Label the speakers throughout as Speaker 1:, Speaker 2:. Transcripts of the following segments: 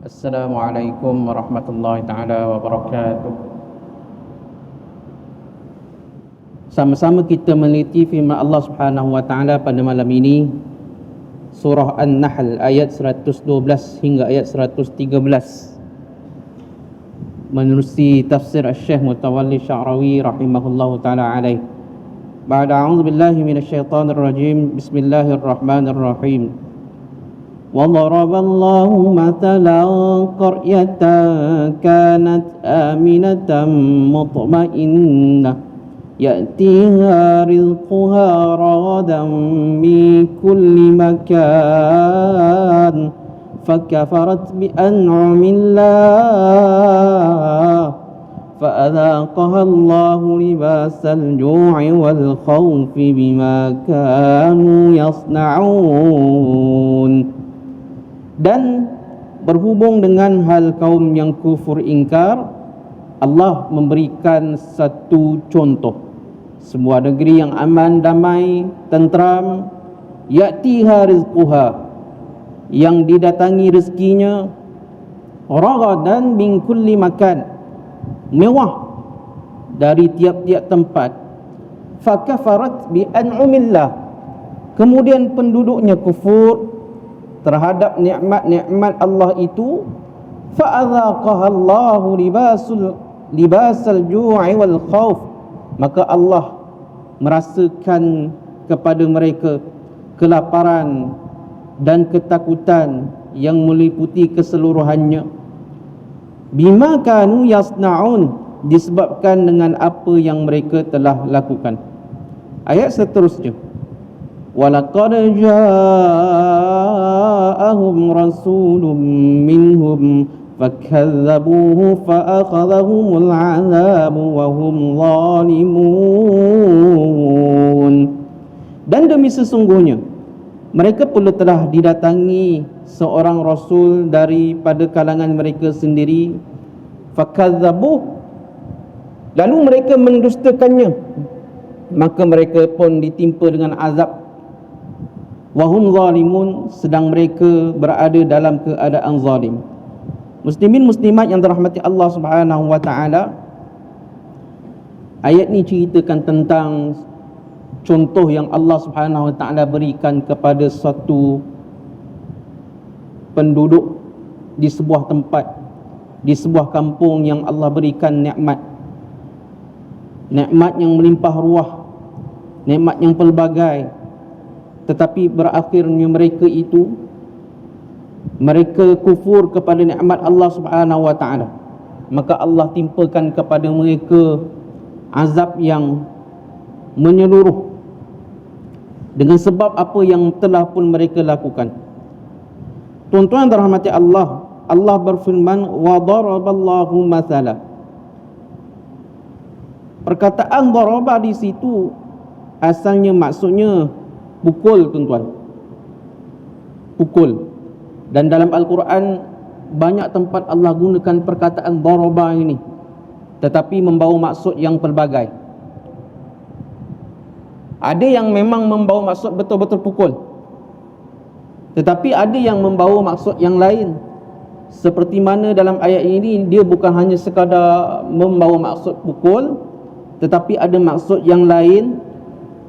Speaker 1: Assalamualaikum warahmatullahi taala wabarakatuh. Sama-sama kita meneliti firman Allah Subhanahu wa taala pada malam ini, surah An-Nahl ayat 112 hingga ayat 113, menerusi tafsir Asy-Syaikh Mutawalli Sya'rawi rahimahullahu taala alaih. Ba'da a'udzu billahi minasyaitonir rajim. Bismillahirrahmanirrahim. وضرب الله مثلا قرية كانت آمنة مطمئنة يأتيها رزقها رغدا من كل مكان فكفرت بأنعم الله فأذاقها الله لباس الجوع والخوف بما كانوا يصنعون. Dan berhubung dengan hal kaum yang kufur ingkar, Allah memberikan satu contoh. Sebuah negeri yang aman, damai, tentram, ya'tiha rizquha, yang didatangi rezekinya, ragadan min kulli makan, mewah dari tiap-tiap tempat. Fakafarat bi an'umillah, kemudian penduduknya kufur terhadap nikmat-nikmat Allah itu. Fa'adzaqaha Allahu libasal ju'i wal khauf, maka Allah merasakan kepada mereka kelaparan dan ketakutan yang meliputi keseluruhannya. Bima kanu yasna'un, disebabkan dengan apa yang mereka telah lakukan. Ayat seterusnya, وَلَقَدْ جَاءَهُمْ رَسُولٌ مِّنْهُمْ فَكَذَّبُوهُ فَأَخَذَهُمُ الْعَذَابُ وَهُمْ ظَالِمُونَ. Dan demi sesungguhnya mereka pula telah didatangi seorang rasul daripada kalangan mereka sendiri. فَكَذَّبُوهُ, lalu mereka mendustakannya, maka mereka pun ditimpa dengan azab. Wahum zalimun, sedang mereka berada dalam keadaan zalim. Muslimin muslimat yang dirahmati Allah Subhanahu wa taala, ayat ni ceritakan tentang contoh yang Allah Subhanahu wa taala berikan kepada satu penduduk di sebuah tempat, di sebuah kampung yang Allah berikan nikmat yang melimpah ruah, nikmat yang pelbagai. Tetapi berakhirnya mereka kufur kepada nikmat Allah Subhanahu wa taala, maka Allah timpakan kepada mereka azab yang menyeluruh dengan sebab apa yang telah pun mereka lakukan. Tuan-tuan dan rahmati Allah, Allah berfirman, wa daraballahu mathala. Perkataan daraba di situ asalnya maksudnya pukul, tuan-tuan. Pukul. Dan dalam Al-Quran banyak tempat Allah gunakan perkataan daraba ini, tetapi membawa maksud yang pelbagai. Ada yang memang membawa maksud betul-betul pukul, tetapi ada yang membawa maksud yang lain. Seperti mana dalam ayat ini, dia bukan hanya sekadar membawa maksud pukul, tetapi ada maksud yang lain.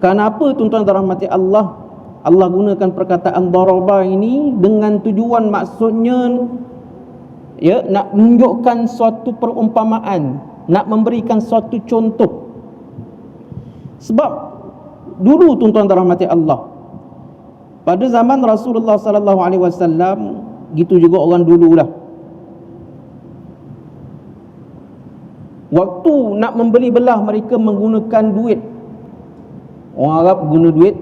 Speaker 1: Kenapa, tuan-tuan dan rahmati Allah, Allah gunakan perkataan daraba ini dengan tujuan maksudnya nak menunjukkan suatu perumpamaan, nak memberikan suatu contoh. Sebab dulu, tuan-tuan dan rahmati Allah, pada zaman Rasulullah sallallahu alaihi wasallam, gitu juga orang dululah, waktu nak membeli belah mereka menggunakan duit. Orang Arab guna duit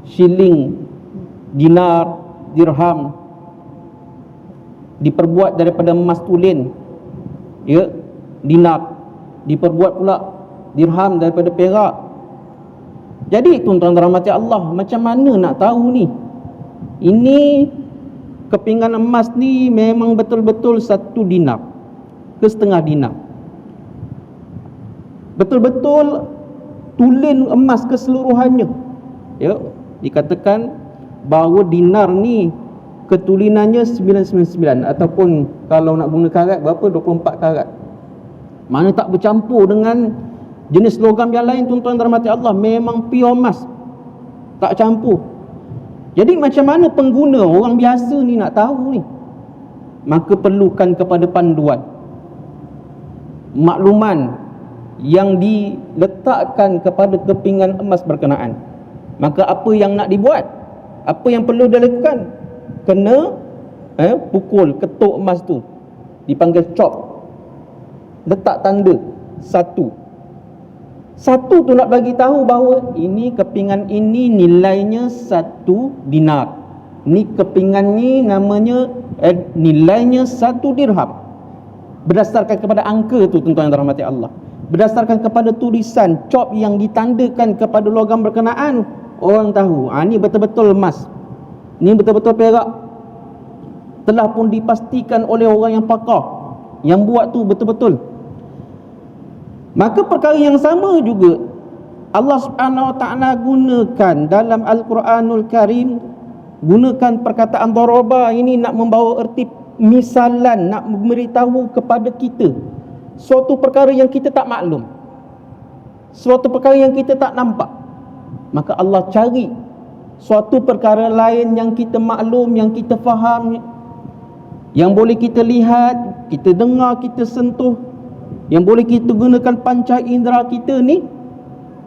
Speaker 1: shilling, dinar, dirham, diperbuat daripada emas tulen, ya, dinar, diperbuat pula dirham daripada perak. Jadi tuan-tuan dan rahmati Allah, macam mana nak tahu ni, ini kepingan emas ni memang betul-betul 1 dinar ke setengah dinar, betul-betul tulen emas keseluruhannya, ya, dikatakan bahawa dinar ni ketulinannya 999, ataupun kalau nak guna karat berapa, 24 karat. Mana tak bercampur dengan jenis logam yang lain, tuan-tuan dan rahmati Allah. Memang pure emas, tak campur. Jadi macam mana pengguna, orang biasa ni nak tahu ni? Maka perlukan kepada panduan, makluman yang diletakkan kepada kepingan emas berkenaan. Maka apa yang nak dibuat, apa yang perlu dilakukan? Kena pukul, ketuk emas tu, dipanggil chop. Letak tanda satu tu nak bagi tahu bahawa ini kepingan ini nilainya 1 dinar. Ni kepingan ni namanya nilainya 1 dirham. Berdasarkan kepada angka tu, tuan-tuan yang dirahmati Allah. Berdasarkan kepada tulisan chop yang ditandakan kepada logam berkenaan, orang tahu ni betul-betul emas, ni betul-betul perak. Telah pun dipastikan oleh orang yang pakar, yang buat tu betul-betul. Maka perkara yang sama juga Allah Subhanahu Wa Ta'ala gunakan dalam Al-Quranul Karim. Gunakan perkataan daraba ini nak membawa erti misalan, nak memberitahu kepada kita suatu perkara yang kita tak maklum, suatu perkara yang kita tak nampak. Maka Allah cari suatu perkara lain yang kita maklum, yang kita faham, yang boleh kita lihat, kita dengar, kita sentuh, yang boleh kita gunakan panca indera kita ni.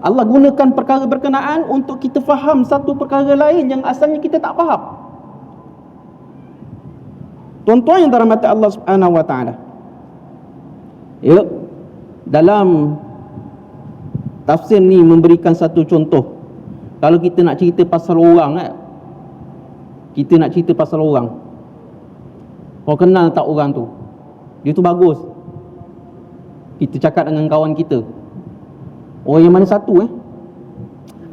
Speaker 1: Allah gunakan perkara berkenaan untuk kita faham satu perkara lain yang asalnya kita tak faham. Tuan-tuan yang dirahmati Allah Subhanahu Wa Ta'ala, ya, dalam tafsir ni memberikan satu contoh. Kalau kita nak cerita pasal orang, kita nak cerita pasal orang, kau kenal tak orang tu, dia tu bagus, kita cakap dengan kawan kita, oh yang mana satu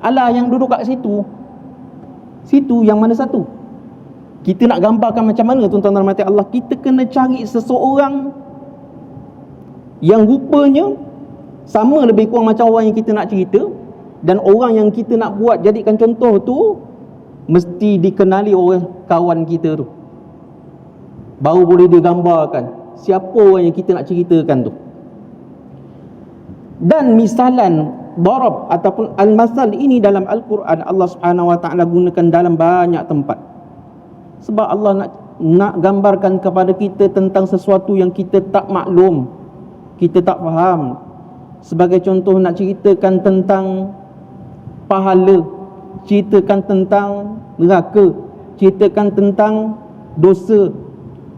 Speaker 1: alah yang duduk kat situ yang mana satu. Kita nak gambarkan macam mana, tuan-tuan dan rahmati Allah, kita kena cari seseorang yang rupanya sama lebih kurang macam orang yang kita nak cerita, dan orang yang kita nak buat jadikan contoh tu mesti dikenali oleh kawan kita tu, baru boleh digambarkan siapa orang yang kita nak ceritakan tu. Dan misalan darab ataupun al-masal ini dalam Al-Quran, Allah Subhanahu Wa Ta'ala gunakan dalam banyak tempat. Sebab Allah nak gambarkan kepada kita tentang sesuatu yang kita tak maklum, kita tak faham. Sebagai contoh, nak ceritakan tentang pahala, ceritakan tentang neraka, ceritakan tentang dosa,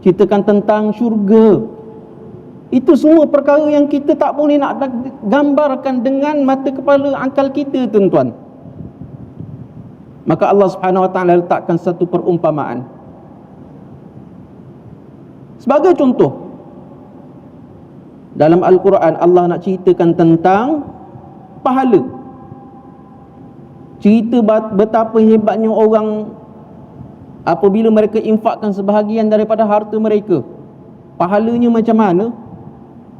Speaker 1: ceritakan tentang syurga. Itu semua perkara yang kita tak boleh nak gambarkan dengan mata kepala akal kita, tuan-tuan. Maka Allah Subhanahu Wa Ta'ala letakkan satu perumpamaan. Sebagai contoh, dalam Al-Quran Allah nak ceritakan tentang pahala. Cerita betapa hebatnya orang apabila mereka infakkan sebahagian daripada harta mereka. Pahalanya macam mana?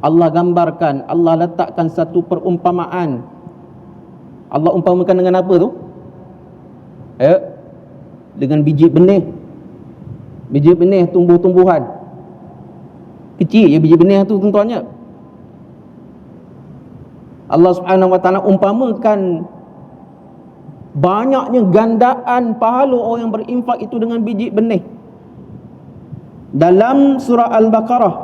Speaker 1: Allah gambarkan, Allah letakkan satu perumpamaan. Allah umpamakan dengan apa tu? Dengan biji benih. Biji benih tumbuh-tumbuhan. Kecil je biji benih tu, tuan-tuannya. Allah Subhanahu Wa Ta'ala umpamakan banyaknya gandaan pahala orang yang berinfak itu dengan biji benih. Dalam surah Al-Baqarah,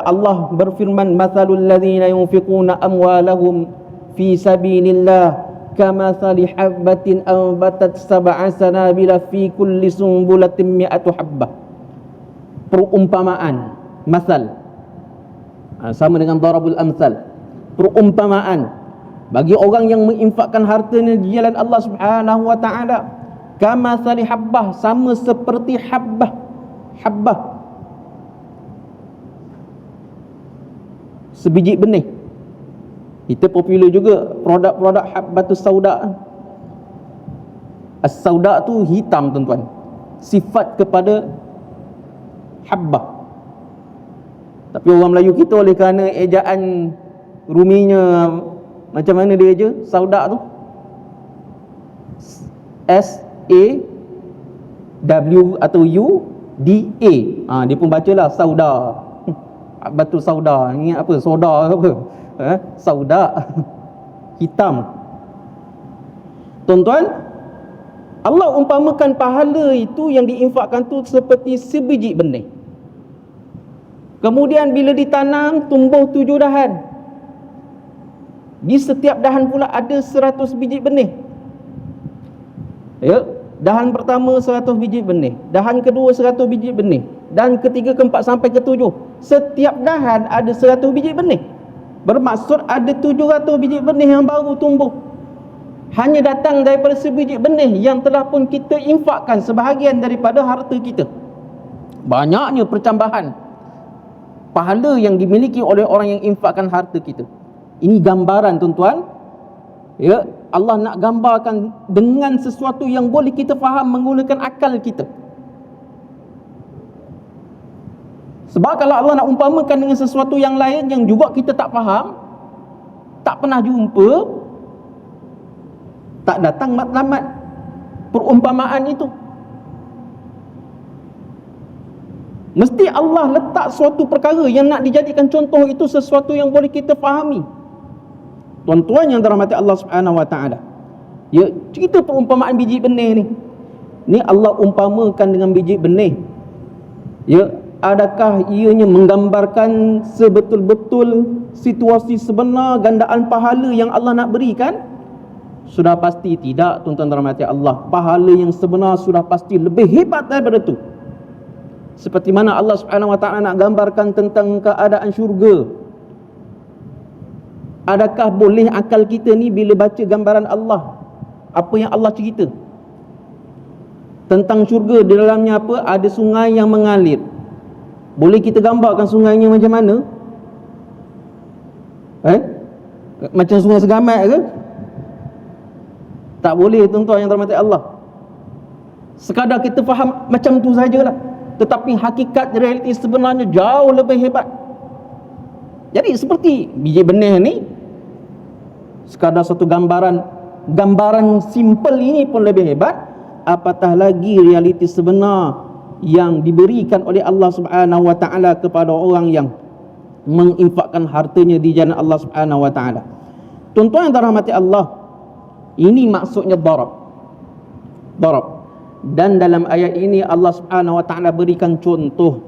Speaker 1: Allah berfirman, mathalul ladzina yunfiquna amwalahum fi sabilillah kamathali habbatin anbatat sab'a sanabila fi kulli sumbulatin mi'atu habbah. Perumpamaan, masal, sama dengan darabul amsal. Perumpamaan bagi orang yang menginfakkan hartanya di jalan Allah Subhanahu Wa Ta'ala, kamathali habbah, sama seperti habbah. Sebiji benih. Kita popular juga produk-produk habbatus sauda. As-sauda tu hitam, tuan-tuan. Sifat kepada habbah. Tapi orang Melayu kita oleh kerana ejaan ruminya macam mana dia je, sauda tu, S-A W atau U D A. Dia pun bacalah sauda. Batu sauda. Ingat apa? Soda ke apa? Sauda. Hitam. Tuan-tuan, Allah umpamakan pahala itu yang diinfakkan tu seperti sebiji benih. Kemudian bila ditanam, tumbuh 7 dahan. Di setiap dahan pula ada 100 biji benih. Ya, dahan pertama 100 biji benih, dahan kedua 100 biji benih, dan ketiga, keempat sampai ke-7. Setiap dahan ada 100 biji benih. Bermaksud ada 700 biji benih yang baru tumbuh. Hanya datang daripada sebiji benih yang telah pun kita infakkan sebahagian daripada harta kita. Banyaknya percambahan pahala yang dimiliki oleh orang yang infakkan harta kita. Ini gambaran, tuan-tuan. Ya, Allah nak gambarkan dengan sesuatu yang boleh kita faham menggunakan akal kita. Sebab kalau Allah nak umpamakan dengan sesuatu yang lain yang juga kita tak faham, tak pernah jumpa, tak datang matlamat perumpamaan itu. Mesti Allah letak suatu perkara yang nak dijadikan contoh itu sesuatu yang boleh kita fahami. Tuan-tuan yang dirahmati Allah Subhanahu wa taala. Ya, cerita perumpamaan biji benih ni. Ni Allah umpamakan dengan biji benih. Ya, adakah ianya menggambarkan sebetul-betul situasi sebenar gandaan pahala yang Allah nak berikan? Sudah pasti tidak, tuan-tuan dirahmati Allah. Pahala yang sebenar sudah pasti lebih hebat daripada itu. Seperti mana Allah Subhanahu wa taala nak gambarkan tentang keadaan syurga. Adakah boleh akal kita ni bila baca gambaran Allah, apa yang Allah cerita tentang syurga, di dalamnya apa? Ada sungai yang mengalir. Boleh kita gambarkan sungainya macam mana? Macam sungai Segamat ke? Tak boleh, tuan-tuan yang dirahmati Allah. Sekadar kita faham macam tu sajalah. Tetapi hakikat realiti sebenarnya jauh lebih hebat. Jadi seperti biji benih ni, sekadar satu gambaran simple ini pun lebih hebat, apatah lagi realiti sebenar yang diberikan oleh Allah Subhanahu wa taala kepada orang yang menginfakkan hartanya di jalan Allah Subhanahu wa taala. Tuan-tuan yang dirahmati Allah, ini maksudnya darab. Dan dalam ayat ini Allah Subhanahu wa taala berikan contoh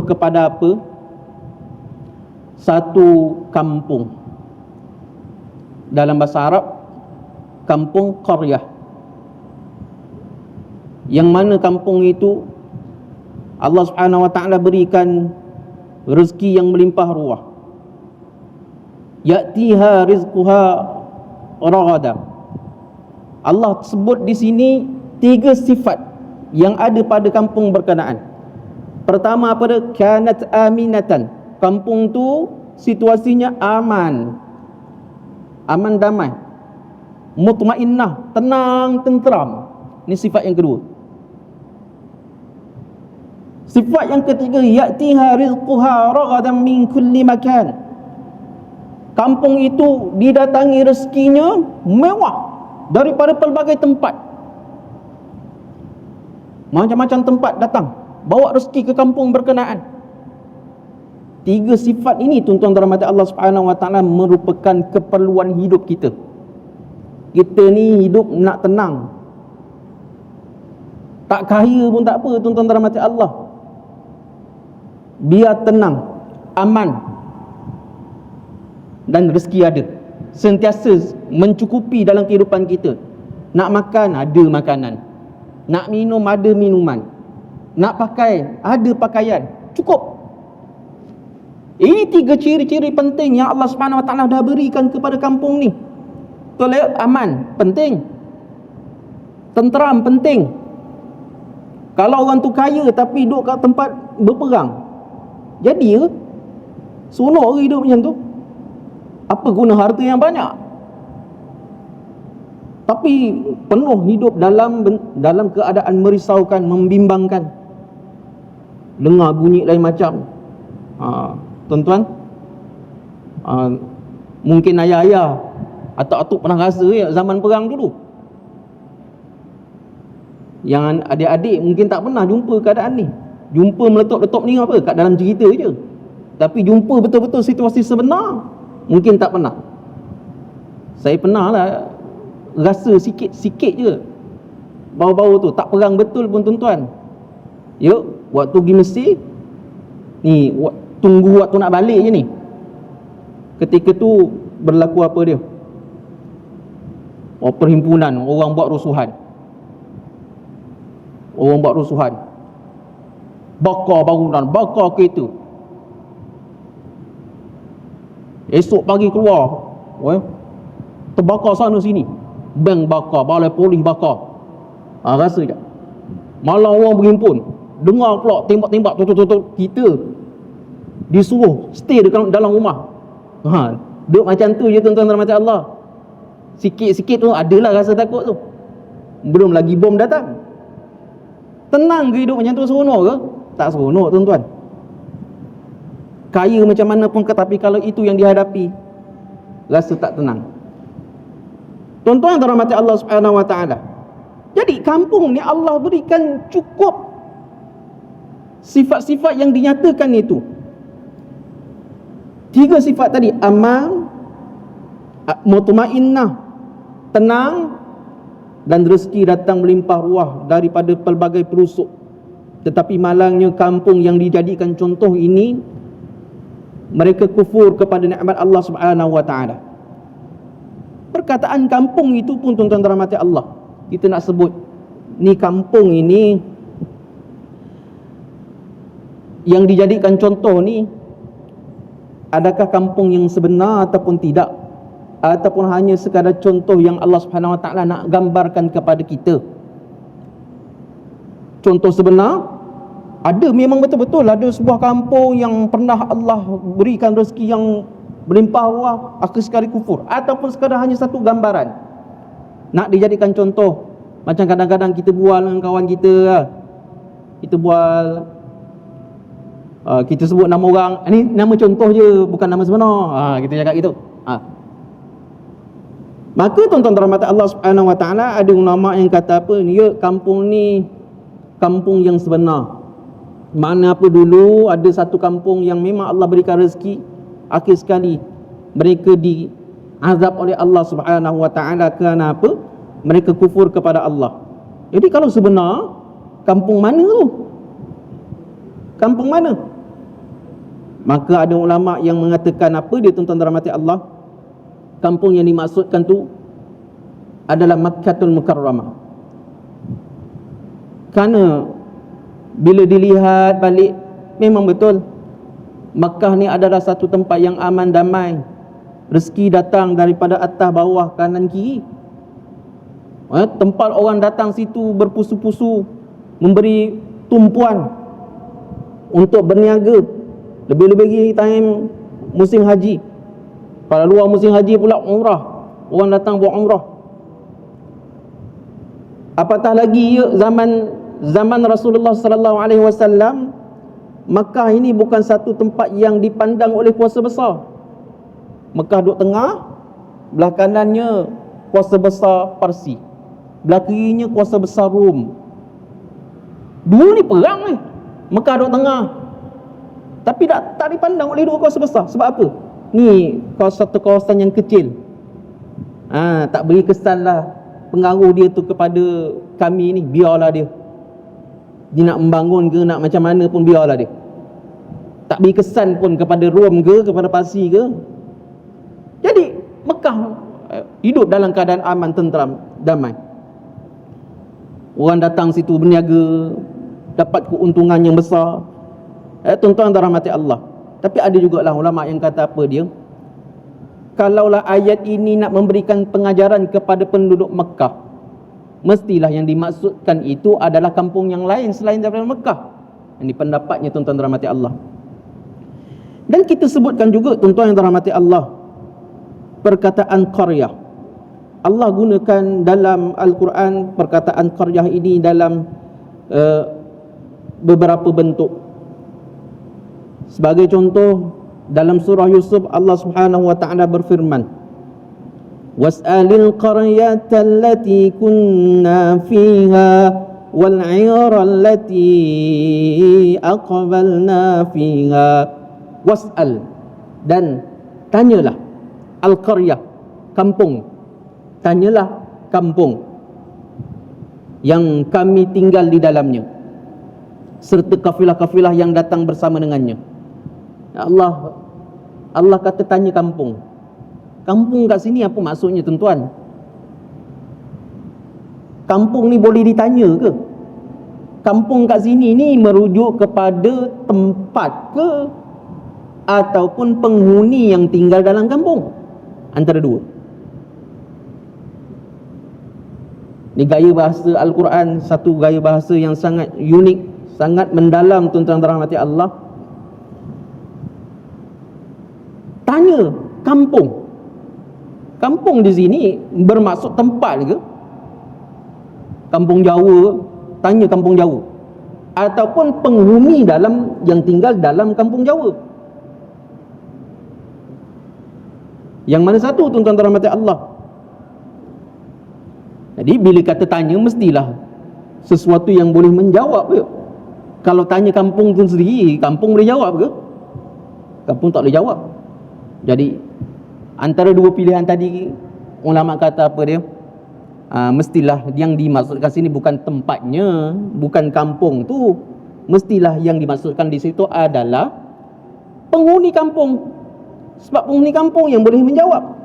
Speaker 1: kepada apa? Satu kampung. Dalam bahasa Arab, kampung qaryah. Yang mana kampung itu Allah Subhanahu wa taala berikan rezeki yang melimpah ruah. Ya'tiha rizquha raghada. Allah sebut di sini 3 sifat yang ada pada kampung berkenaan. Pertama apa dia? Kanat aminatan. Kampung tu situasinya aman damai, mutmainnah, tenang, tenteram. Ini sifat yang kedua. Sifat yang ketiga, ya'tiha rizquha raghadan min kulli makan. Kampung itu didatangi rezekinya mewah daripada pelbagai tempat. Macam-macam tempat datang bawa rezeki ke kampung berkenaan. 3 sifat ini, tuan-tuan dirahmati Allah Subhanahu wa taala, merupakan keperluan hidup kita. Kita ni hidup nak tenang. Tak kaya pun tak apa, tuan-tuan dirahmati Allah. Biar tenang, aman, dan rezeki ada. Sentiasa mencukupi dalam kehidupan kita. Nak makan, ada makanan. Nak minum, ada minuman. Nak pakai, ada pakaian. Cukup. Ini 3 ciri-ciri penting yang Allah Subhanahu wa taala dah berikan kepada kampung ni. Betul, aman penting, tenteram penting. Kalau orang tu kaya tapi duduk kat tempat berperang, jadi ke? Seronok ke hidup macam tu? Apa guna harta yang banyak? Tapi penuh hidup dalam keadaan merisaukan, membimbangkan. Dengar bunyi lain macam. Tuan-tuan, mungkin ayah-ayah, atuk-atuk pernah rasa ya, zaman perang dulu. Yang adik-adik mungkin tak pernah jumpa keadaan ni. Jumpa meletup-letup ni apa? Kat dalam cerita je. Tapi jumpa betul-betul situasi sebenar, mungkin tak pernah. Saya pernah lah rasa sikit-sikit je bau-bau tu. Tak perang betul pun tuan-tuan. Waktu pergi Mesir ni, tunggu waktu nak balik je ni, ketika tu berlaku apa dia? Perhimpunan orang buat rusuhan. Bakar bangunan, bakar kereta. Esok pagi keluar, terbakar sana sini. Bank bakar, balai polis bakar. Rasa je. Malam orang berhimpun, dengar pula tembak-tembak, kita disuruh stay dalam rumah. Duduk macam tu je tuan-tuan dan macam Allah. Sikit-sikit tu adalah rasa takut tu. Belum lagi bom datang. Tenang ke hidup macam tu, seronok ke? Tak seronok tuan-tuan. Kaya macam mana pun, tapi kalau itu yang dihadapi, rasa tak tenang. Tuan-tuan yang dirahmati Allah Subhanahu wa taala. Jadi kampung ni Allah berikan cukup sifat-sifat yang dinyatakan itu. 3 sifat tadi: aman, mutmainnah, tenang, dan rezeki datang melimpah ruah daripada pelbagai pelosok. Tetapi malangnya kampung yang dijadikan contoh ini, mereka kufur kepada nikmat Allah Subhanahu wa taala. Perkataan kampung itu pun tuan-tuan dirahmati Allah, kita nak sebut ni kampung ini yang dijadikan contoh ni, adakah kampung yang sebenar ataupun tidak, ataupun hanya sekadar contoh yang Allah Subhanahu wa taala nak gambarkan kepada kita. Contoh sebenar ada, memang betul-betul ada sebuah kampung yang pernah Allah berikan rezeki yang berlimpah ruah, akhir sekali kufur, ataupun sekadar hanya satu gambaran nak dijadikan contoh. Macam kadang-kadang kita bual dengan kawan kita, kita bual, kita sebut nama orang, ni nama contoh je, bukan nama sebenar. Kita cakap gitu. Maka tuan-tuan dirahmati Allah Subhanahu wa taala, ada ulama yang kata apa ni, kampung ni kampung yang sebenar. Mana apa, dulu ada satu kampung yang memang Allah berikan rezeki, akhir sekali mereka diazab oleh Allah Subhanahu wa taala kerana apa? Mereka kufur kepada Allah. Jadi kalau sebenar, kampung mana tu? Kampung mana? Maka ada ulama yang mengatakan apa dia tuan-tuan dirahmati Allah? Kampung yang dimaksudkan tu adalah Makkatul Mukarramah. Kerana bila dilihat balik, memang betul Makkah ni adalah satu tempat yang aman, damai. Rezeki datang daripada atas, bawah, kanan, kiri. Tempat orang datang situ berpusu-pusu, memberi tumpuan untuk berniaga. Lebih-lebih time musim haji. Kalau luar musim haji pula umrah, orang datang buat umrah. Apatah lagi zaman Rasulullah sallallahu alaihi wasallam, Makkah ini bukan satu tempat yang dipandang oleh kuasa besar. Makkah duduk tengah, belah kanannya kuasa besar Parsi, belah kirinya kuasa besar Rom. Dua ni perang ni. Makkah duduk tengah, tapi tak dipandang oleh dua kuasa besar. Sebab apa? Ni satu kawasan yang kecil. Tak beri kesan lah pengaruh dia tu kepada kami ni. Biarlah dia nak membangun ke, nak macam mana pun biarlah dia. Tak beri kesan pun kepada Rom ke, kepada Parsi ke. Jadi Mekah hidup dalam keadaan aman, tenteram, damai. Orang datang situ berniaga, dapat keuntungan yang besar. Tuan-tuan dan rahmati Allah. Tapi ada jugalah ulama yang kata apa dia, kalaulah ayat ini nak memberikan pengajaran kepada penduduk Mekah, mestilah yang dimaksudkan itu adalah kampung yang lain selain daripada Mekah. Ini pendapatnya tuan-tuan dan rahmati Allah. Dan kita sebutkan juga tuan-tuan yang dirahmati Allah, perkataan qaryah. Allah gunakan dalam Al-Quran perkataan qaryah ini dalam beberapa bentuk. Sebagai contoh, dalam surah Yusuf Allah Subhanahu wa taala berfirman, was'alil qaryata allati kunna fiha wal 'ira allati aqbalna fiha was'al, dan tanyalah al-qaryah, kampung, tanyalah kampung yang kami tinggal di dalamnya serta kafilah-kafilah yang datang bersama dengannya. Allah kata tanya kampung. Kampung kat sini apa maksudnya tuan-tuan? Kampung ni boleh ditanya ke? Kampung kat sini ni merujuk kepada tempat ke ataupun penghuni yang tinggal dalam kampung? Antara dua. Ni gaya bahasa Al-Quran, satu gaya bahasa yang sangat unik, sangat mendalam tuan-tuan dan rahmati Allah. Tanya kampung. Kampung di sini bermaksud tempat ke? Kampung Jawa, tanya kampung Jawa, ataupun penghuni dalam yang tinggal dalam kampung Jawa. Yang mana satu tuan-tuan dan rahmati Allah? Jadi bila kata tanya, mestilah sesuatu yang boleh menjawab ke? Kalau tanya kampung tu sendiri, kampung boleh jawab ke? Kampung tak boleh jawab. Jadi antara dua pilihan tadi, ulama kata apa dia? Mestilah yang dimaksudkan sini bukan tempatnya, bukan kampung tu. Mestilah yang dimaksudkan di situ adalah penghuni kampung. Sebab penghuni kampung yang boleh menjawab.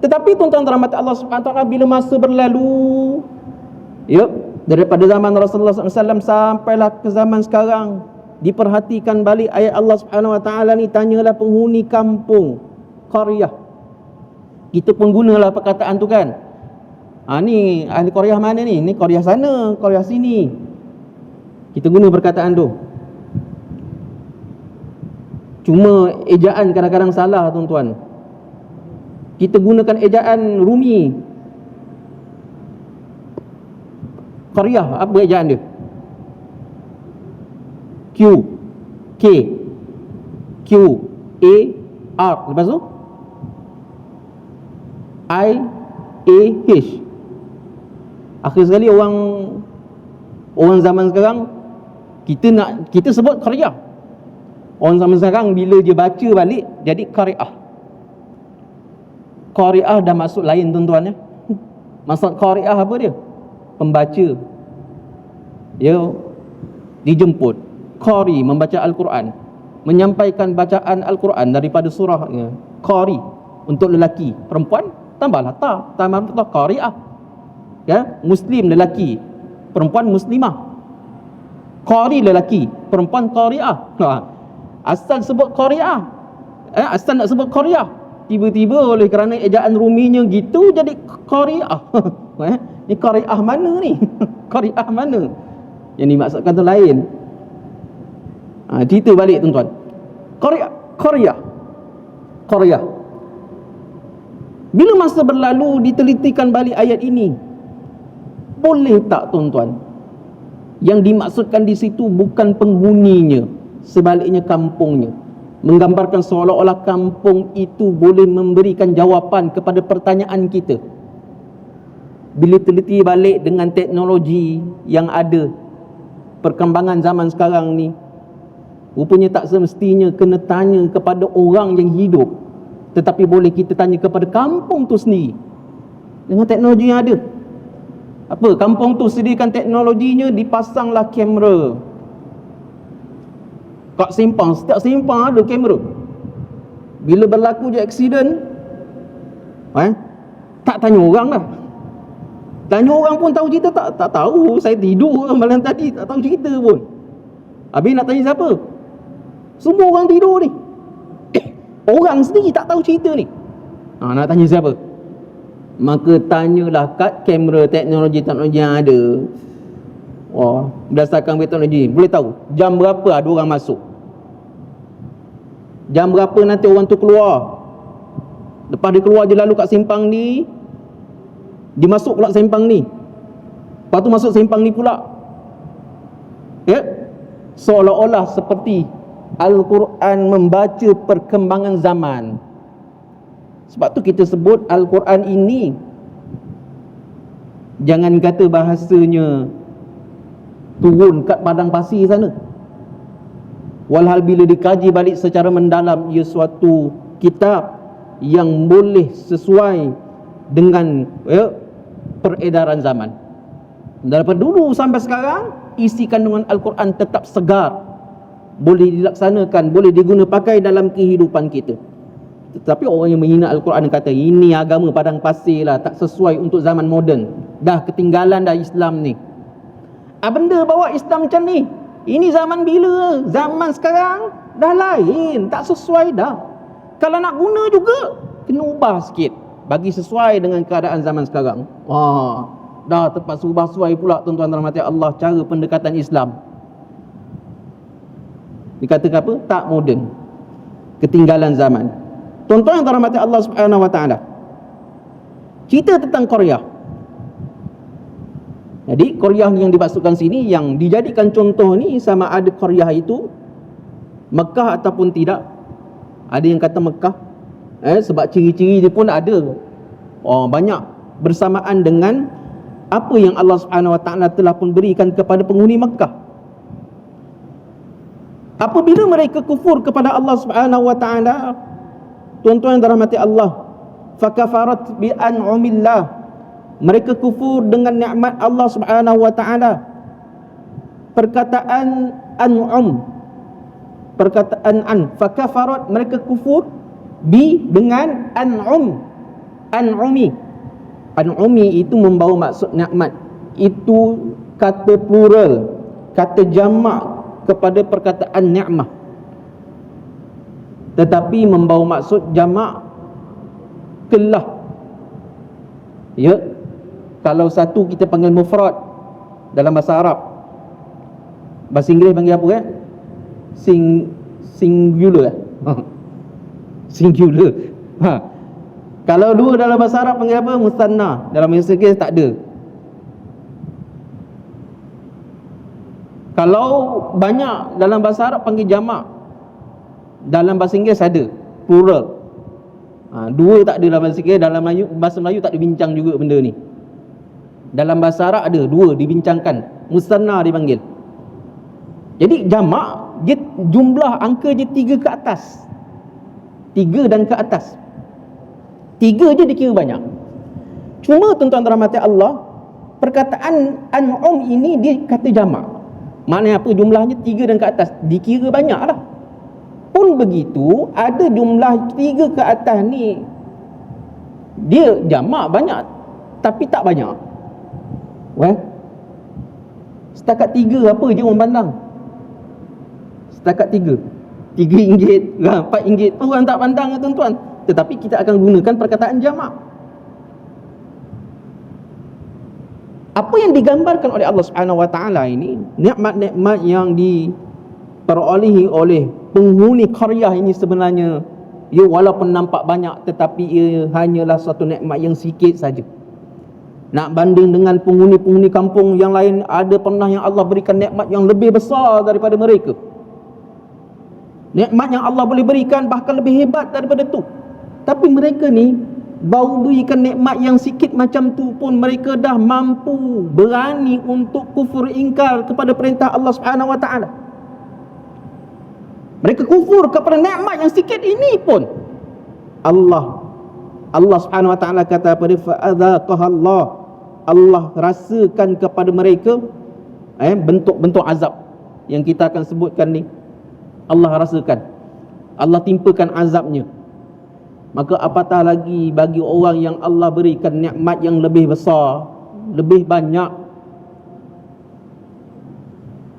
Speaker 1: Tetapi tuan-tuan dan rahmat Allah Subhanahu Wa Taala, bila masa berlalu, daripada zaman Rasulullah SAW sampailah ke zaman sekarang, diperhatikan balik ayat Allah Subhanahu Wa Taala ni, tanyalah penghuni kampung, qaryah. Kita pun gunalah perkataan tu kan. Ni ahli qaryah mana ni? Ni qaryah sana, qaryah sini. Kita guna perkataan tu. Cuma ejaan kadang-kadang salah tuan-tuan. Kita gunakan ejaan Rumi. Qaryah, apa ejaan dia? Q K Q A R, lepas tu I A H. Akhir sekali orang zaman sekarang, kita sebut qaryah. Orang zaman sekarang bila dia baca balik jadi qaryah. Qaryah dah maksud lain tuan-tuan ya. Maksud qaryah apa dia? Pembaca. Dijemput. Qari, membaca Al-Quran, menyampaikan bacaan Al-Quran daripada surahnya. Qari untuk lelaki, perempuan tambahlah ta, tambah qaryah. Muslim lelaki, perempuan muslimah. Qari lelaki, perempuan qaryah. Asal sebut qaryah, asal nak sebut qaryah, tiba-tiba oleh kerana ejaan Ruminya gitu jadi qaryah. Ni qaryah mana ni? Qaryah mana? Yang dimaksudkan tu lain. Cerita balik tuan-tuan. Qaryah. Bila masa berlalu, ditelitikan balik ayat ini, boleh tak tuan-tuan, yang dimaksudkan di situ bukan penghuninya, sebaliknya kampungnya, menggambarkan seolah-olah kampung itu boleh memberikan jawapan kepada pertanyaan kita. Bila teliti balik dengan teknologi yang ada, perkembangan zaman sekarang ni, rupanya tak semestinya kena tanya kepada orang yang hidup, tetapi boleh kita tanya kepada kampung tu sendiri dengan teknologi yang ada. Apa? Kampung tu sediakan teknologinya, dipasanglah kamera kat simpang. Setiap simpang ada kamera. Bila berlaku je aksiden, tak tanya orang dah. Tanya orang pun tahu cerita tak tahu. Saya tidur malam tadi, tak tahu cerita pun. Habis nak tanya siapa? Semua orang tidur ni. Orang sendiri tak tahu cerita ni. Nak tanya siapa? Maka tanyalah kat kamera, teknologi yang ada. Berdasarkan teknologi boleh tahu jam berapa ada orang masuk, jam berapa nanti orang tu keluar. Lepas dia keluar, dia lalu kat simpang ni, dia masuk pula simpang ni, lepas tu masuk simpang ni pula. Seolah-olah seperti Al-Quran membaca perkembangan zaman. Sebab tu kita sebut Al-Quran ini, jangan kata bahasanya turun kat padang pasir sana. Walhal bila dikaji balik secara mendalam, ia suatu kitab yang boleh sesuai dengan peredaran zaman. Daripada dulu sampai sekarang, isi kandungan Al-Quran tetap segar, boleh dilaksanakan, boleh diguna pakai dalam kehidupan kita. Tetapi orang yang menghina Al-Quran kata ini agama padang pasir lah, tak sesuai untuk zaman moden, dah ketinggalan dah Islam ni. Benda bawa Islam macam ni, ini zaman bila? Zaman sekarang dah lain, tak sesuai dah. Kalau nak guna juga kena ubah sikit bagi sesuai dengan keadaan zaman sekarang. Dah terpaksa ubah sesuai pula, tuan-tuan dan rahmati Allah, cara pendekatan Islam. Dikatakan apa? Tak moden, ketinggalan zaman. Tuan-tuan yang dirahmati Allah Subhanahu wa taala, cerita tentang Qaryah. Jadi Qaryah yang dimaksudkan sini, yang dijadikan contoh ni, sama ada Qaryah itu Mekah ataupun tidak. Ada yang kata Mekah, sebab ciri-ciri dia pun ada banyak bersamaan dengan apa yang Allah Subhanahu wa taala telah pun berikan kepada penghuni Mekah. Apabila mereka kufur kepada Allah Subhanahu wa taala, tuan-tuan yang dirahmati Allah, fakafarat bi an'umillah, mereka kufur dengan nikmat Allah Subhanahu wa taala. Perkataan an'um, perkataan fakafarat, mereka kufur bi dengan an'umi. An'umi itu membawa maksud nikmat. Itu kata plural, kata jamak kepada perkataan nikmah, tetapi membawa maksud jamak kelah. Ya, kalau satu kita panggil mufrad dalam bahasa Arab, bahasa Inggeris panggil apa kan? Singular. Singular. Kalau dua dalam bahasa Arab panggil apa? Musanna. Dalam bahasa Inggeris tak ada. Kalau banyak dalam bahasa Arab panggil jamak, dalam bahasa Inggeris ada plural. Dua tak ada dalam bahasa Inggeris. Dalam bahasa Melayu tak dibincang juga benda ni. Dalam bahasa Arab ada dua dibincangkan, musanna dipanggil. Jadi jamak dia jumlah angka je 3 ke atas, 3 dan ke atas. 3 je dikira banyak. Cuma tuan-tuan rahmati Allah, perkataan an'um ini dia kata jamak. Maknanya apa? Jumlahnya 3 dan ke atas, dikira banyak lah. Pun begitu, ada jumlah 3 ke atas ni, dia jamak banyak, tapi tak banyak. Setakat 3 apa je orang pandang? Setakat 3 RM3, RM4 tu orang tak pandang, tuan-tuan. Tetapi kita akan gunakan perkataan jamak. Apa yang digambarkan oleh Allah Subhanahu wa taala ini, nikmat-nikmat yang diperolehi oleh penghuni Qaryah ini sebenarnya, ia walaupun nampak banyak, tetapi ia hanyalah satu nikmat yang sikit saja. Nak banding dengan penghuni-penghuni kampung yang lain, ada pernah yang Allah berikan nikmat yang lebih besar daripada mereka. Nikmat yang Allah boleh berikan bahkan lebih hebat daripada tu. Tapi mereka ni baru berikan nikmat yang sikit macam tu pun mereka dah mampu, berani untuk kufur ingkar kepada perintah Allah Subhanahu wa taala. Mereka kufur kepada nikmat yang sikit ini pun Allah Subhanahu wa taala kata pada fa'adzaqahallah, Allah rasakan kepada mereka bentuk-bentuk azab yang kita akan sebutkan ni. Allah rasakan, Allah timpakan azabnya. Maka apatah lagi bagi orang yang Allah berikan nikmat yang lebih besar, lebih banyak.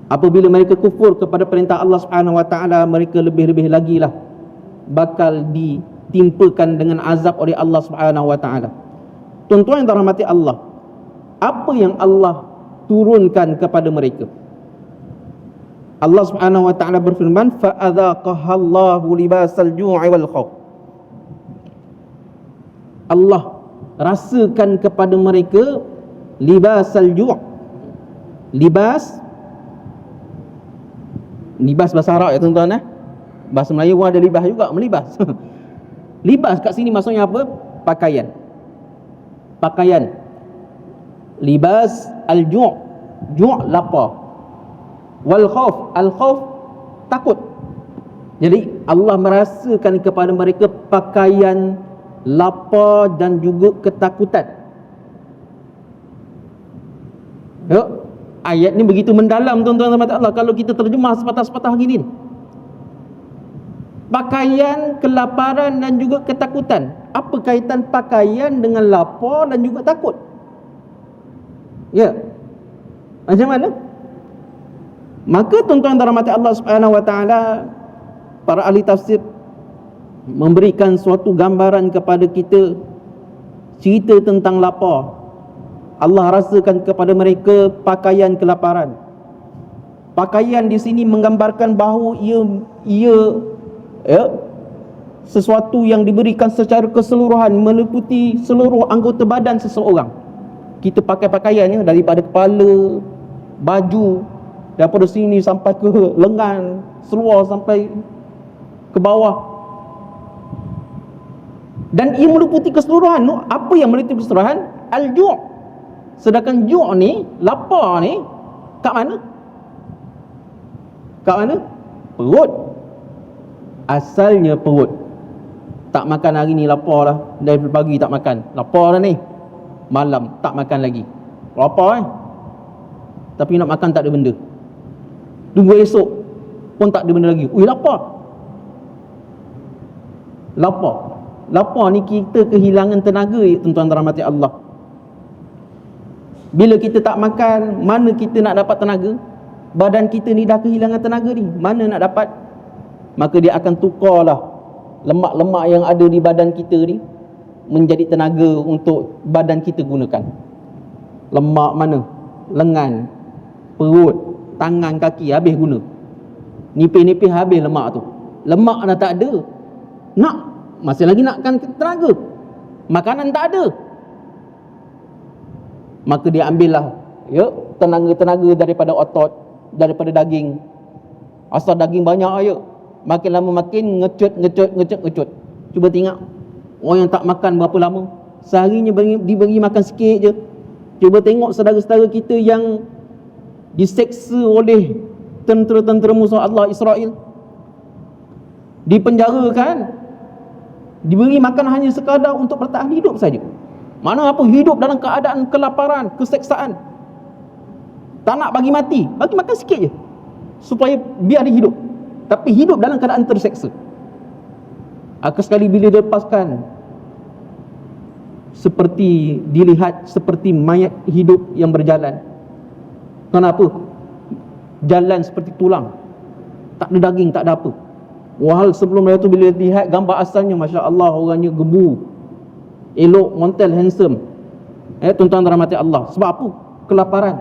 Speaker 1: Apabila mereka kufur kepada perintah Allah Subhanahu wa taala, mereka lebih-lebih lagi lah bakal ditimpakan dengan azab oleh Allah Subhanahu wa taala. Tuan-tuan yang dirahmati Allah, apa yang Allah turunkan kepada mereka? Allah Subhanahu wa taala berfirman, fa adzaqahallahu libasal ju'i wal khauf. Allah rasakan kepada mereka libasal ju'. Libas bahasa Arab ya tuan-tuan. Bahasa Melayu pun ada libas juga, melibas. Libas kat sini maksudnya apa? Pakaian. Libas al-ju'. Ju' lapar. Wal khauf, al khauf takut. Jadi Allah merasakan kepada mereka pakaian lapar dan juga ketakutan. Ya, ayat ni begitu mendalam tuan-tuan dan puan-puan Allah kalau kita terjemah sepatah-sepatah gini. Pakaian, kelaparan dan juga ketakutan. Apa kaitan pakaian dengan lapar dan juga takut? Ya. Macam mana? Maka tuan-tuan dan rahmati Allah Subhanahu wa taala, para ahli tafsir memberikan suatu gambaran kepada kita, cerita tentang lapar. Allah rasakan kepada mereka pakaian kelaparan. Pakaian di sini menggambarkan bahawa ia sesuatu yang diberikan secara keseluruhan, meliputi seluruh anggota badan seseorang. Kita pakai pakaiannya daripada kepala, baju, daripada sini sampai ke lengan, seluar sampai ke bawah. Dan ia meliputi keseluruhan. Apa yang meliputi keseluruhan? Al-ju'. Sedangkan ju' ni, lapar ni, kat mana? Kat mana? Perut. Asalnya perut. Tak makan hari ni, lapar lah. Dari pagi tak makan, lapar dah ni. Malam tak makan lagi, lapar tapi nak makan tak ada benda. Tunggu esok pun tak ada benda lagi, lapar. Lapar ni kita kehilangan tenaga, tuan-tuan dan rahmati Allah. Bila kita tak makan, mana kita nak dapat tenaga? Badan kita ni dah kehilangan tenaga ni, mana nak dapat? Maka dia akan tukarlah lemak-lemak yang ada di badan kita ni menjadi tenaga untuk badan kita gunakan. Lemak mana? Lengan, perut, tangan, kaki habis guna. Nipis-nipis habis lemak tu. Lemak dah tak ada, masih lagi nakkan tenaga. Makanan tak ada, maka dia ambillah tenaga-tenaga daripada otot, daripada daging. Asal daging banyak makin lama makin ngecut. Cuba tengok orang yang tak makan berapa lama, seharinya diberi makan sikit je. Cuba tengok saudara-saudara kita yang diseksa oleh tentera-tentera musuh Allah, Israel, dipenjarakan, diberi makan hanya sekadar untuk bertahan hidup saja. Mana apa hidup dalam keadaan kelaparan, keseksaan. Tak nak bagi mati, bagi makan sikit je supaya biar dia hidup, tapi hidup dalam keadaan terseksa. Akhir sekali bila dilepaskan, seperti dilihat seperti mayat hidup yang berjalan. Kenapa? Jalan seperti tulang, tak ada daging, tak ada apa. Wahal sebelum itu bila lihat gambar asalnya, Masya Allah, orangnya gebu, elok, montel, handsome. Tuan-tuan rahmati Allah. Sebab apa? Kelaparan.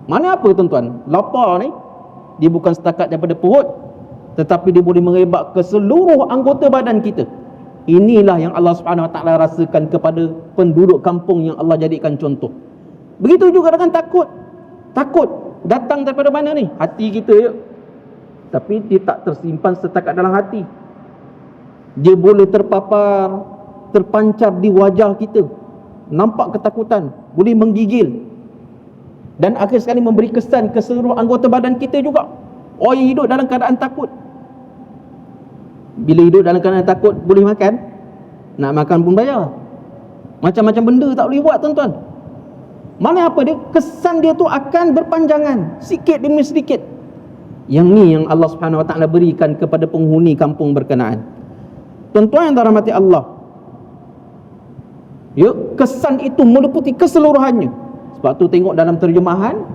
Speaker 1: Mana apa tuan-tuan? Lapar ni, dia bukan setakat daripada perut, tetapi dia boleh merebak ke seluruh anggota badan kita. Inilah yang Allah Subhanahu Wa Taala rasakan kepada penduduk kampung yang Allah jadikan contoh. Begitu juga dengan takut. Takut datang daripada mana ni? Hati kita tapi dia tak tersimpan setakat dalam hati. Dia boleh terpapar, terpancar di wajah kita. Nampak ketakutan, boleh menggigil, dan akhir sekali memberi kesan ke seluruh anggota badan kita juga. Orang yang hidup dalam keadaan takut, bila hidup dalam keadaan takut, boleh makan, nak makan pun bayar. Macam-macam benda tak boleh buat tuan-tuan. Mana apa dia, kesan dia tu akan berpanjangan, sikit demi sedikit. Yang ni yang Allah Subhanahu Wa Taala berikan kepada penghuni kampung berkenaan. Tuan-tuan yang dirahmati Allah, kesan itu meliputi keseluruhannya. Sebab tu tengok dalam terjemahan,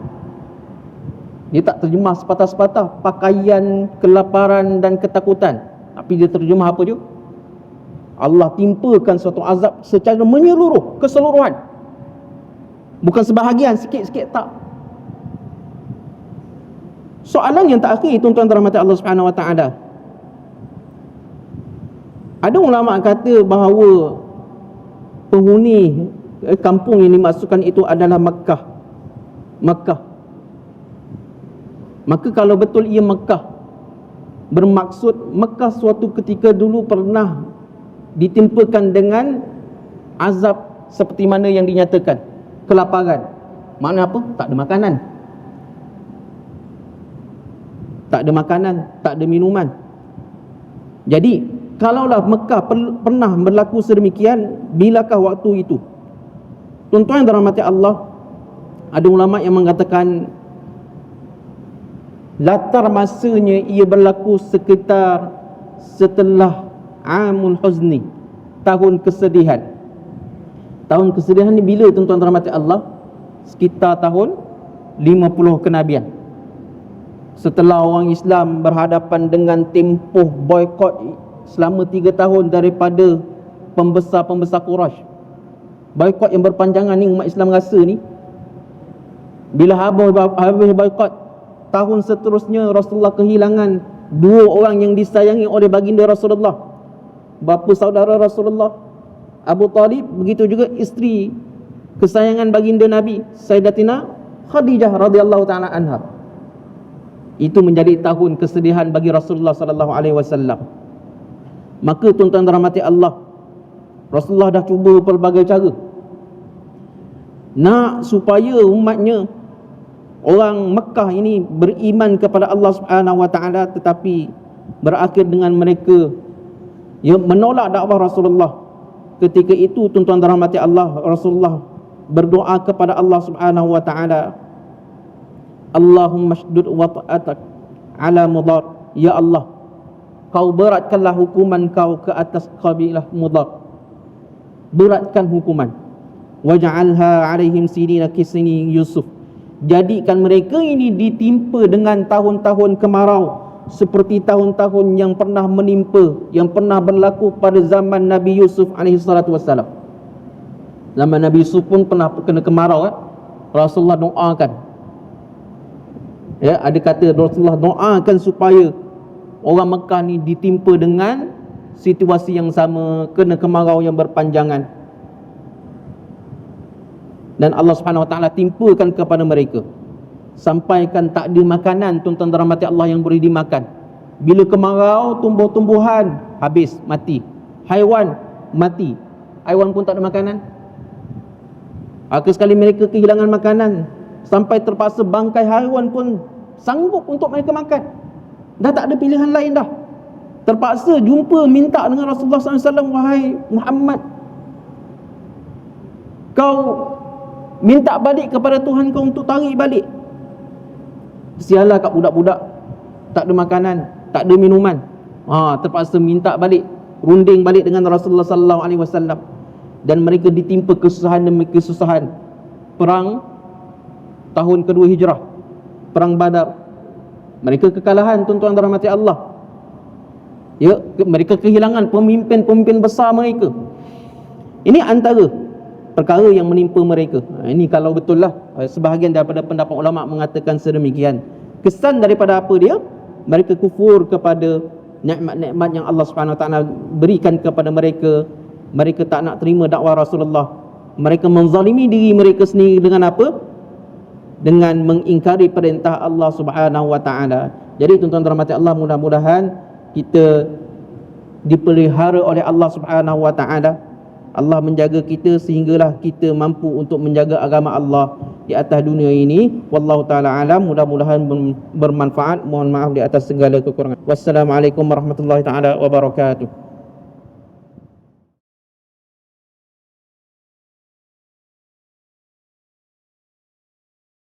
Speaker 1: dia tak terjemah sepatah-sepatah pakaian, kelaparan dan ketakutan, tapi dia terjemah apa je? Allah timpakan suatu azab secara menyeluruh, keseluruhan. Bukan sebahagian, sikit-sikit, tak. Soalan yang terakhir, tuan-tuan rahmati Allah Subhanahu Wa Taala. Ada ulama kata bahawa penghuni kampung yang dimaksudkan itu adalah Makkah. Maka kalau betul ia Makkah, bermaksud Makkah suatu ketika dulu pernah ditimpakan dengan azab seperti mana yang dinyatakan, kelaparan. Mana apa? Tak ada makanan. tak ada makanan, tak ada minuman. Jadi kalaulah Mekah pernah berlaku sedemikian, bilakah waktu itu? Tuan-tuan yang dirahmati Allah, ada ulama yang mengatakan latar masanya ia berlaku sekitar setelah Amul Huzni, tahun kesedihan. Tahun kesedihan ni bila, tuan-tuan dirahmati Allah? Sekitar tahun 50 kenabian. Setelah orang Islam berhadapan dengan tempoh boikot selama 3 tahun daripada pembesar-pembesar Quraisy. Boikot yang berpanjangan ni umat Islam rasa ni, bila habis boikot, tahun seterusnya Rasulullah kehilangan 2 orang yang disayangi oleh baginda Rasulullah, bapa saudara Rasulullah, Abu Talib, begitu juga isteri kesayangan baginda Nabi, Sayyidatina Khadijah radhiyallahu taala anha. Itu menjadi tahun kesedihan bagi Rasulullah sallallahu alaihi wasallam. Maka tuan-tuan dirahmati Allah, Rasulullah dah cuba pelbagai cara nak supaya umatnya, orang Mekah ini beriman kepada Allah Subhanahu wa taala, tetapi berakhir dengan mereka menolak dakwah Rasulullah. Ketika itu tuan-tuan dirahmati Allah, Rasulullah berdoa kepada Allah Subhanahu wa taala, Allahumma shdud wata'atak ala mudar. Ya Allah, kau beratkanlah hukuman kau ke atas kabilah Mudar. Beratkan hukuman. Waj'alha alaihim sinina kisini Yusuf. Jadikan mereka ini ditimpa dengan tahun-tahun kemarau seperti tahun-tahun yang pernah menimpa, yang pernah berlaku pada zaman Nabi Yusuf alaihi salatu wassalam. Zaman Nabi Yusuf pun pernah kena kemarau. Rasulullah doakan. Ya, ada kata Rasulullah doakan supaya orang Mekah ni ditimpa dengan situasi yang sama, kena kemarau yang berpanjangan. Dan Allah Subhanahu wa taala timpakan kepada mereka sampaikan tak ada makanan, tuan-tuan dirahmati Allah, yang boleh dimakan. Bila kemarau, tumbuh-tumbuhan habis, mati. Haiwan mati. Haiwan pun tak ada makanan. Akhir sekali mereka kehilangan makanan, sampai terpaksa bangkai haiwan pun sanggup untuk mereka makan. Dah tak ada pilihan lain dah. Terpaksa jumpa, minta dengan Rasulullah SAW, wahai Muhammad, kau minta balik kepada Tuhan kau untuk tarik balik. Sialah kat budak-budak, tak ada makanan, tak ada minuman. Terpaksa minta balik, runding balik dengan Rasulullah SAW. Dan mereka ditimpa kesusahan demi kesusahan. Perang tahun kedua hijrah, perang Badar, mereka kekalahan, tuan-tuan dirahmati Allah. Ya, mereka kehilangan pemimpin-pemimpin besar mereka. Ini antara perkara yang menimpa mereka. Ini kalau betul lah, sebahagian daripada pendapat ulama mengatakan sedemikian. Kesan daripada apa dia? Mereka kufur kepada nikmat-nikmat yang Allah Subhanahu wa taala berikan kepada mereka. Mereka tak nak terima dakwah Rasulullah. Mereka menzalimi diri mereka sendiri dengan apa? Dengan mengingkari perintah Allah Subhanahu wa taala. Jadi tuan-tuan dirahmati Allah, mudah-mudahan kita dipelihara oleh Allah Subhanahu wa taala. Allah menjaga kita sehinggalah kita mampu untuk menjaga agama Allah di atas dunia ini. Wallahu taala alam, mudah-mudahan bermanfaat. Mohon maaf di atas segala kekurangan. Wassalamualaikum warahmatullahi taala wabarakatuh.